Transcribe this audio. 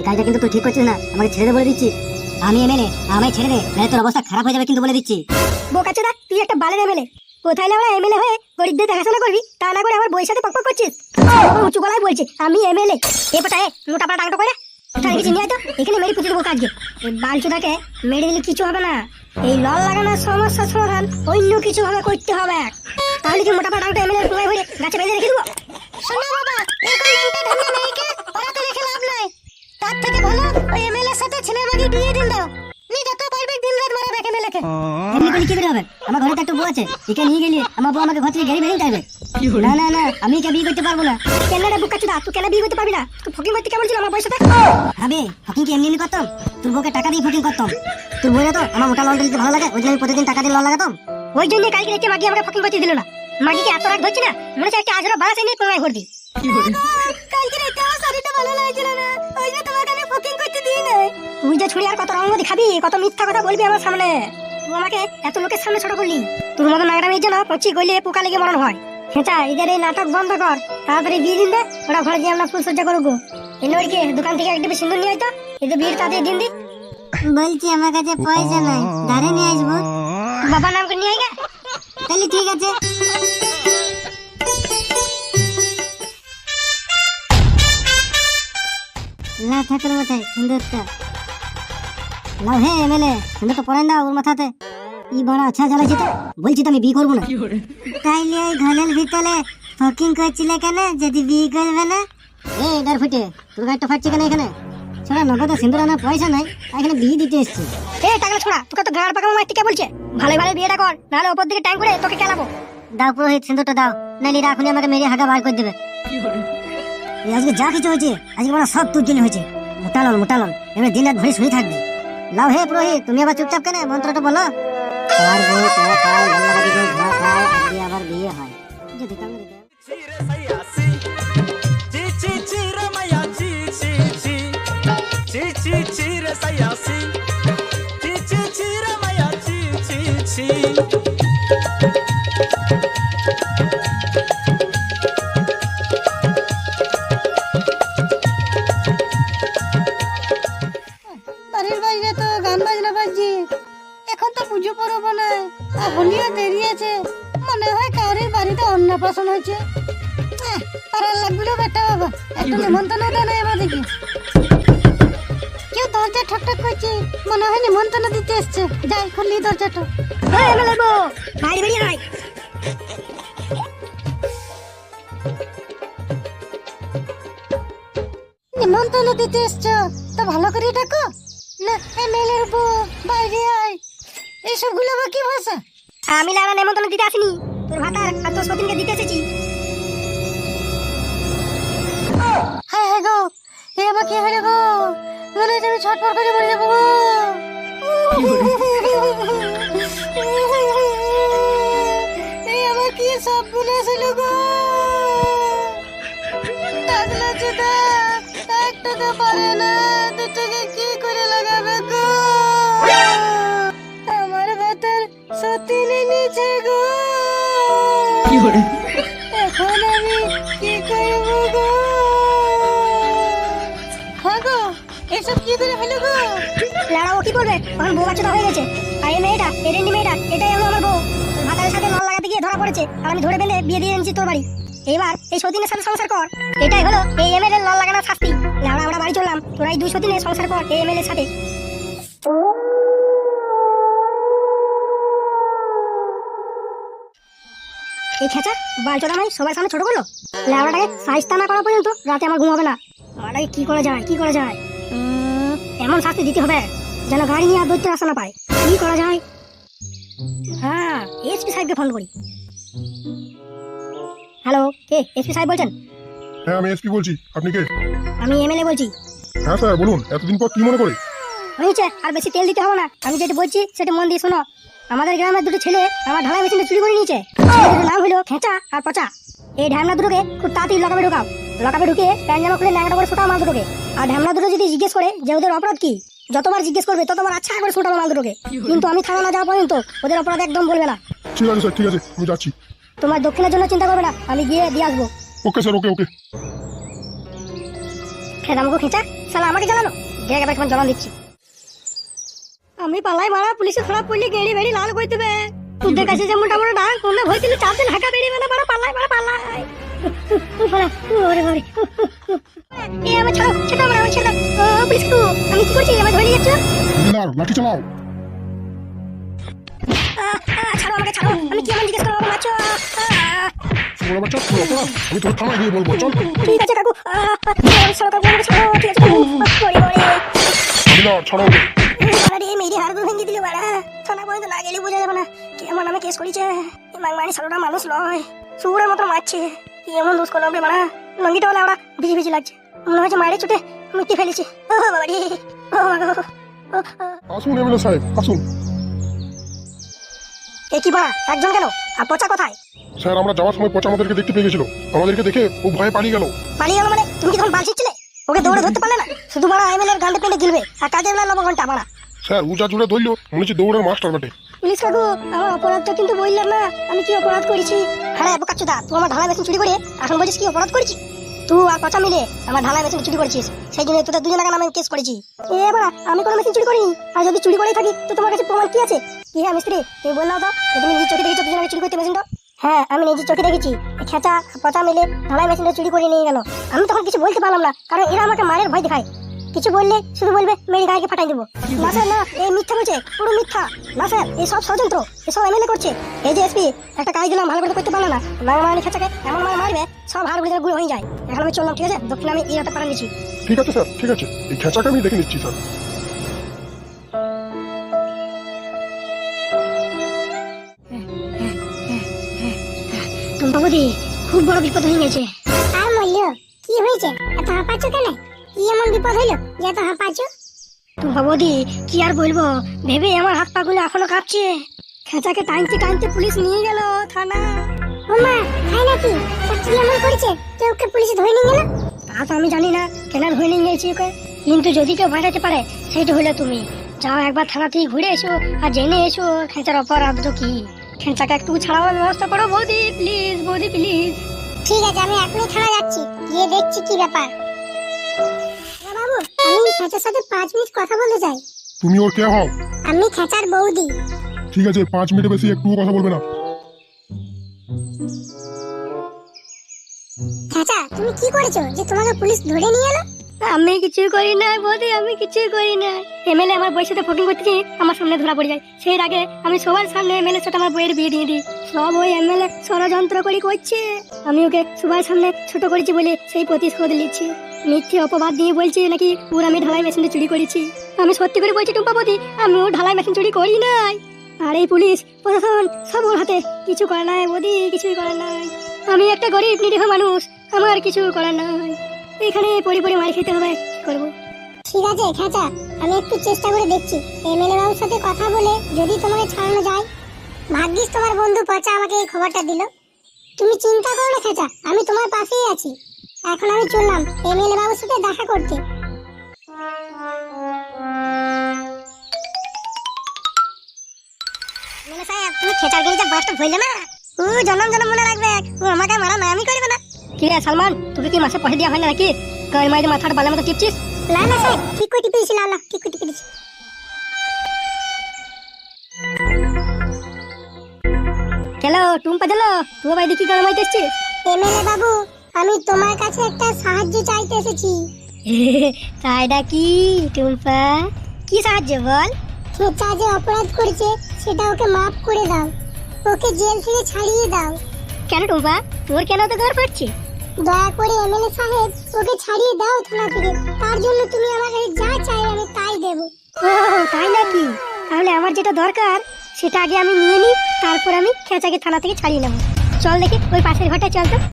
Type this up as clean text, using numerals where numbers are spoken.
কাজটা কিন্তু তুই ঠিক করছিস না, আমাকে ছেড়ে দে বলে দিচ্ছি। আমি এমএলএ, আমায় ছেড়ে দে, নাহলে তোর অবস্থা খারাপ হয়ে যাবে কিন্তু বলে দিচ্ছি। বোকাচোদা, তুই একটা বালের এমএলএ, কোথায় না এমএলএ হয়ে গরিবদের দেখাশোনা করবি, তা না করে আমার বইয়ের সাথে পকপক করছিস। উঁচু গলায় বলছি আমি এমএলএ। এপাটায় মোটা পাটা টাকা করে এখানে মেরে পুঁতে দেবো কাজকে। বালচোদাকে মেরে দিলে কিছু হবে না, এই লল লাগানোর সমস্যার সমাধান অন্য কিছু ভাবে করতে হবে। তাহলে কি মোটা পাটা এমএলএ পুরো ভরে গাছে বেঁধে রেখে দেবো? শোনো বাবা, এরকম ল্যাংটা ঢামনা মেয়েকে পড়াতে রেখে লাভ নাই। তার থেকে ভালো ওই এমএলএর সাথে ছেলের বাড়ি বিয়ে দিন দাও। নিজে তো পারবে দিন রাত মারা দেখে মেলেকে। এমনি করে কি করে হবে? আমার ঘরে তো একটা বউ আছে, একে নিয়ে গেলে আমার বউ আমাকে ঘর থেকে গেড়ে বেরিয়ে যাবে। না না না, আমি একে বিয়ে করতে পারবো না। কেন রে বুকাচোদা, তুই কেন বিয়ে করতে পারবি না? তুই ফকিং করতে কেমন ছিল আমার বউয়ের সাথে? আমি ফকিং কি এমনি করতাম? তোর বউকে টাকা দিয়ে ফকিং করতাম। তোর বউরা তো আমার মোটা লল দিতে ভালো লাগে, ওই জন্য আমি প্রতিদিন টাকা দিয়ে লল লাগাতাম। ওই জন্য কালকে রেখে মাগি আমাকে ফকিং করতে দিল না। মাগিকে এত রাগ ধরছে না, মনে হচ্ছে একটা আজরা বাস এনে কোনায় ভর দিই। কালকে রাতে আমার শরীরটা ভালো লাগছিল না, ওই জন্য তোমার কানে ফকিং করতে দিই না। তুই যে ছুরি আর কত রঙ্গদি খাবি, কত মিথ্যা কথা বলবি আমার সামনে। তুই আমাকে এত লোকের সামনে ছোট করলি। তোর মতো নাগরামের জন্য পচি গইলে পোকা লেগে মরণ হয়। খেঁচা, এদের এই নাটক বন্ধ কর, তাড়াতাড়ি বিয়ে দিন দে। ওরা ঘরে গিয়ে আমরা ফুল সজ্জা করবো। এই নইকে দোকান থেকে একটা সিন্দুর নিয়ে আইতো, এদের বিয়ের তাড়াতাড়ি দিন দি। বলছি আমার কাছে পয়সা নাই, ধারে নিয়ে আসবো। বাবার নাম করে নিয়ে আইগা। তাহলে ঠিক আছে। না ঠাকুর মাথায় সিন্দুরটা লাও। হে এমএলএ, সিন্দুরটা পরাই দাও ওর মাথাতে। ই বড় আচ্ছা জ্বালাইছে তো, বলছি তো আমি বিয়ে করবো না। তাইলে ওই ঘরের ভিতরে ফকিং করছিলে কেন যদি বিয়ে করবে না? এ ডার ফুটে, তোর গাড়িটা ফাটছে কেন এখানে? ছোড়া নগদে সিন্দুর আনার পয়সা নাই, এখানে বিয়ে দিতে এসছি। এ টাকা ছোড়া, তোকে তো গাড় পাকামো মাইতে কে বলছে? ভালো ভালো বিয়েটা কর, নাহলে ওপর দিকে ট্যাঙ্ক করে তোকে কেলাবো। দাও পুরোহিত সিন্দুরটা দাও, নাহলে এখনই আমাকে মেরে হাগা বার করে দেবে। আজকে যা কিছু হয়েছে, আজকে বড় সব তোর জন্য হয়েছে। মোটালন মোটালন, এবার দিন রাত ভরে শুয়ে থাকবি। লাও হে পুরোহিত, তুমি আবার চুপচাপ কেন? মন্ত্রটা বলো। আর বউ তোরা খায়, গল্লা বাড়ি করে ধোয়া খায়, আজকে আবার বিয়ে হয়। যদি কামড়ে দিতে বাড়ির বাইরে তো গান বাজনা বাজছে। এখন তো পুজো পরব না, আর হোলিও দেরি আছে। মনে হয় কাউরির বাড়িতে অন্নপ্রাশন হয়েছে। পাড়ার লাগলো বেটা বাবা, একটু নিমন্ত্রণ দেয় না আমাদেরকে। কেউ দরজা ঠকঠক করছে, মনে হয় নিমন্ত্রণ দিতে এসছে। যাই খুললি দরজাটা। নিমন্ত্রণ দিতে এসছো তো ভালো করে ডাকো না। এমএলএর বউ বাইরে আয়, এইসব গুলো কি ভাষা? আমি না নিমন্ত্রণ দিতে আসিনি, তোর ভাতার আর তোর সতীনকে দিতে এসেছি। হ্যাঁ হ্যাঁ গো, এ আমার কি হলো গো? মনে হচ্ছে আমি ছটফট করে মরে যাবো গো। এই আমার কি সব ভুলে ছিল গো। টাকলা চোদা, এক টাকা পারে না, দুটাকে কি করে লাগাবে গো? আমার ভাতার সতীনে নিচে গো। এখন আমি কি করবো গো? হ্যাঁ গো, এসব কি করে হলো গো? লাড়াও কি বলবে, এখন বউ বাচ্চা হয়ে গেছে। আর এই মেয়েটা, এরেন্ডি মেয়েটা, এটাই হলো আমার বউ। ভাতারের সাথে লল লাগাতে গিয়ে ধরা পড়েছে, আর আমি ধরে বেঁধে বিয়ে দিয়ে এনেছি তোর বাড়ি। এবার এই সতীনের সাথে সংসার কর, এটাই হলো এই এমএলএর লল লাগানোর শাস্তি। আমরা বাড়ি চললাম, তোরা এই দুই সতীনের সংসার কর এই এমএলএর সাথে। এই খেঁচা বালচোদা নয়, সবার সামনে ছোট করলো। ল্যাবড়াটাকে সাইজটা না করা পর্যন্ত রাতে আমার ঘুম হবে না। আমাটাকে কি করা যায়, কি করা যায়? এমন শাস্তি দিতে হবে যেন গাড়ি নিয়ে আর দৈত্যের রাস্তা না পায়। কি করা যায়? হ্যাঁ, এসপি সাহেবকে ফোন করি। হ্যালো, কে এসপি সাহেব বলছেন? হ্যাঁ আমি এসপি বলছি, আপনি কে? আমি এমএলএ বলছি। হ্যাঁ স্যার বলুন, এতদিন পর কি মনে করে? হয়েছে, আর বেশি তেল দিতে হবে না, আমি যেটা বলছি সেটা মন দিয়ে শোনো। আমাদের গ্রামের দুটো ছেলে আমার ঢালাই মেশিনটা চুরি করে নিয়েছে। ছেলেদের নাম হলো খেঁচা আর পচা। এই ঢ্যামনা দুটোকে খুব তাড়াতাড়ি লকাপে ঢোকাও। লকাপে ঢুকে প্যান্ট জামা খুলে ন্যাংটা করে ছোটাও মাল দুটোকে। আর ঢ্যামনা দুটো যদি জিজ্ঞেস করে যে ওদের অপরাধ কি, যতবার জিজ্ঞেস করবে ততবার আচ্ছা করে ছোটাবো মাল দুটোকে। কিন্তু আমি থানা না যাওয়া পর্যন্ত ওদের অপরাধ একদম বলবে না। ঠিক আছে স্যার, ঠিক আছে, আমি যাচ্ছি। তোমার দক্ষিণের জন্য চিন্তা করবে না, আমি গিয়ে দিয়ে আসবো। ওকে স্যার, ওকে ওকে। খেদামগো খেঁচা, শালা আমাকে জ্বালানো। দেখ এবার এখন জ্বালান দিচ্ছি। আমি পালাই মারা, পুলিশে ধরা পড়লে গেড়ি বেড়ি লাল করে দেবে। তোদের কাছে যেমন মোটামুটি ডাক কোন হয়েছিল 4 দিন হাঁকা বেড়ি মানে মারা পালাই পালাই। ওরে ওরে, এ আমার ছাড়ো, ছেড়ে দাও, আমার ছেড়ে দাও। পুলিশ কো, আমি কি করছি? আমার ধরে নিয়ে যাচ্ছ? দিলার লাঠি চালাও। ছাড়ো আমাকে, ছাড়ো। আমি কি এমন জিজ্ঞেস করবো? আমাকে মারছো। ছোড়া বাচ্চা, তোর অপরাধ আমি তোর থানায় গিয়ে বলবো, চল। ঠিক আছে কাকু, ছাড়ো কাকু, আমাকে ছাড়ো। ঠিক আছে কাকু। ওরে ওরে, দিলার ছাড়াও। আরে মেরি হাড়গুলো ভেঙে দিলে বাড়া। থানা পর্যন্ত না গেলে বোঝা যাবে না কি আমার নামে কেস করেছে। মাংমানি সালোটা মানুষ লয়, সুরের মতো মারছে। কি এমন দোষ করলাম রে বাড়া? লঙ্গিটা বলে ওরা ভিজি ভিজি লাগছে, মনে হচ্ছে মারে চুটে মিটে ফেলেছে। ও বাবা রে, ও মা গো। আসুন এমএলএ সাহেব, আসুন। এ কি বাড়া, একজন কেন? আর পচা কোথায়? স্যার, আমরা যাওয়ার সময় পচা আমাদেরকে দেখতে পেয়ে গেছিল। আমাদেরকে দেখে ও ভয়ে পালিয়ে গেল। পালিয়ে গেল মানে? তুমি কি তখন বাল ছিটছিলে? ওকে দৌড়ে ধরতে পারলে না? শুধু বাড়া এমএলএর গান্ডে পেন্ডে গিলবে আর কাজে বেলা 9 ঘন্টা বাড়া। স্যার, উজা জুড়ে ধরলো, মনে হচ্ছে দৌড়ের মাস্টার বটে। পুলিশ কাকু, আমার অপরাধটা কিন্তু বললাম না আমি কি অপরাধ করেছি। হ্যাঁ বোকাচ্চোদা, তুই আমার ঢালাই মেশিন চুরি করে এখন বলছিস কি অপরাধ করেছি? তুই আর পচা মিলে আমার ঢালাই মেশিন চুরি করেছিস, সেই জন্য তোদের দুজনের নামে কেস করেছি। এবার আমি কোনো মেশিন চুরি করিনি, আর যদি চুরি করেই থাকি তো তোমার কাছে প্রমাণ কি আছে? কি হ্যাঁ মিস্ত্রি, তুমি বললাও তো তুমি নিজের চোখে দেখেছো দুজনকে চুরি করতে মেশিনটা? হ্যাঁ, আমি নিজের চোখে দেখেছি। খেঁচা পচা মিলে ঢালাই মেশিনটা চুরি করে নিয়ে গেল। আমি তখন কিছু বলতে পারলাম না, কারণ এরা আমাকে মারের ভয় দেখায়। কিছু বললে শুধু বলবে মেরে গায়ে ফাটাই দেবো। না স্যার না, এই মিথ্যা বলছে, পুরো মিথ্যা। না স্যার, এই সব ষড়যন্ত্র, এসব এমএলএ করছে। এই যে এসপি একটা কাজ দিলাম, ভালো করে করতে পারলো না, মারামারি খেঁচাকে এমন মারবে সব হাড় গুড়ি গুঁড়ো হয়ে যায়। এখন আমি চললাম, ঠিক আছে? দক্ষিণ আমি এই হাতে পাড়া নিচ্ছি। ঠিক আছে স্যার, ঠিক আছে, এই খেঁচাকে আমি দেখে নিচ্ছি স্যার। টুম্পাবতী, খুব বড় বিপদ হয়ে গেছে। আর মূল্য কি হয়েছে? এত হাঁপাচ্ছ কেন? কি এমন বিপদ হইলো যে এত হাঁপাচ্ছ? টুম্পাবতী, কি আর বলবো, ভেবে আমার হাত পাগুলো এখনো কাঁপছে। খেঁচাকে টানতে টানতে পুলিশ নিয়ে গেল থানা। ওমা, তাই নাকি? তা কি এমন করেছে যে ওকে পুলিশে ধরে নিয়ে গেল? তা তো আমি জানি না কেন ধরে নিয়ে গেছি ওকে, কিন্তু যদি কেউ বাঁচাতে পারে সেইটা হলো তুমি। যাও একবার থানা থেকে ঘুরে এসো আর জেনে এসো খেঁচার অপরাধ কি। খেঁচাকে একটু ছাড়াবার ব্যবস্থা করো বৌদি, প্লিজ বৌদি প্লিজ। ঠিক আছে, আমি এখনই থানা যাচ্ছি, গিয়ে দেখছি কি ব্যাপার। বাবু, আমি খেঁচার সাথে 5 মিনিট কথা বলতে চাই। তুমি ওর কে হও? আমি খেঁচার বৌদি। ঠিক আছে, 5 মিনিটের বেশি একটুও কথা বলবে না। খেঁচা, তুমি কি করেছো যে তোমাকে পুলিশ ধরে নিয়ে এলো? আমি কিছু করি না বৌদি, আমি কিছু করি না। এমএলএ আমার বইয়ের সাথে ফকিং করতেছি, আমার সামনে ধরা পড়ে যায়। সেই আগে আমি সবার সামনে এমএলএ সাথে আমার বইয়ের বিয়ে দিয়ে দিই। সব ওই এমএলএ ষড়যন্ত্র করে করছে। আমি ওকে সবার সামনে ছোট করেছি বলে সেই প্রতিশোধ নিচ্ছি। মিথ্যে অপবাদ দিয়ে বলছে নাকি পুরো আমি ঢালাই মেশিনটা চুরি করেছি। আমি সত্যি করে বলছি টুম্পাবতী, আমি ও ঢালাই মেশিন চুরি করি নাই। আর এই পুলিশ প্রশাসন সব ওর হাতে, কিছু করার নাই বৌদি, কিছুই করার নাই। আমি একটা গরিব নিরীহ মানুষ, আমার কিছু করার নাই। এখানে পড়ে পড়ে মার খেতে হবে, কি করবো? ঠিক আছে খেঁচা, আমি একটু চেষ্টা করে দেখছি এমএলএ বাবুর সাথে কথা বলে যদি তোমাকে ছাড়ানো যায়। ভাগ্যিস তোমার বন্ধু পচা আমাকে এই খবরটা দিল। তুমি চিন্তা করো না খেঁচা, আমি তোমার পাশেই আছি। এখন আমি চললাম এমএলএ বাবুর সাথে দেখা করতে। মানে সাহেব, তুমি খেচার গিরিটা বাসটা ভইলে না, ও জনম জনম মনে রাখবে। ও আমাকে মারা না, আমি করবে না। কি রে সালমান, তোকে কি মাসে পয়সা দেওয়া হয় না নাকি? গায়ের মাঝে মাথাটা বালের মতো টিপছিস। না না স্যার, ঠিক করে টিপেছি, লালা ঠিক করে টিপেছি। কেলো টুম্পা দিলো, তুই বাইরে কি গাড়ি মাইতে এসছিস? এমএলএ বাবু, আমি তোমার কাছে একটা সাহায্য চাইতে এসেছি। তাইডা কি টুম্পা? কি সাহায্য বল? খেঁচা যে অপরাধ করেছে সেটা ওকে মাফ করে দাও, ওকে জেল থেকে ছাড়িয়ে দাও। কেন টুম্পা, তোর কেন তো দর পড়ছে? দয়া করে এমএলএ সাহেব ওকে ছাড়িয়ে দাও থানা থেকে। তার জন্য তুমি আমার কাছে যা চাই আমি তাই দেব। ও তাই নাকি? তাহলে আমার যেটা দরকার সেটা আগে আমি নিয়ে নিই, তারপর আমি খেঁচাকে থানা থেকে ছাড়িয়ে নেবো। চল দেখি ওই পাশের ঘরটা, চল তো।